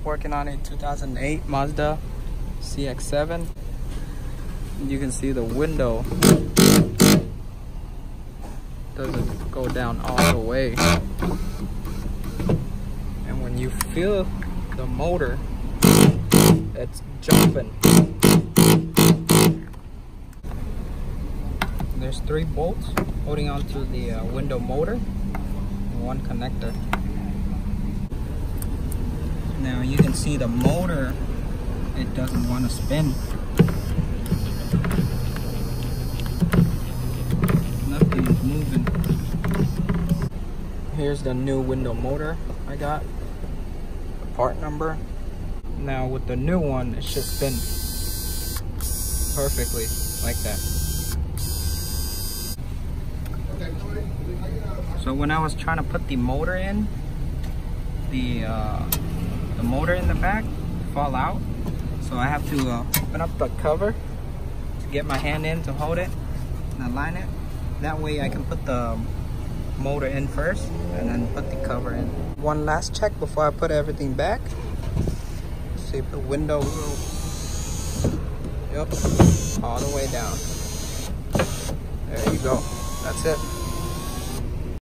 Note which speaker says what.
Speaker 1: working on a 2008 Mazda Cx-7. You can see the window doesn't go down all the way. And when you feel the motor, it's jumping. There's 3 bolts holding onto the window motor and 1 connector. Now you can see the motor, it doesn't want to spin. Nothing is moving. Here's the new window motor I got, the part number. Now with the new one, it should spin perfectly like that. So when I was trying to put the motor in, the motor in the back fall out. So I have to open up the cover to get my hand in to hold it and align it. That way I can put the motor in first and then put the cover in. One last check before I put everything back. See if the window will, yep, all the way down. There you go, that's it.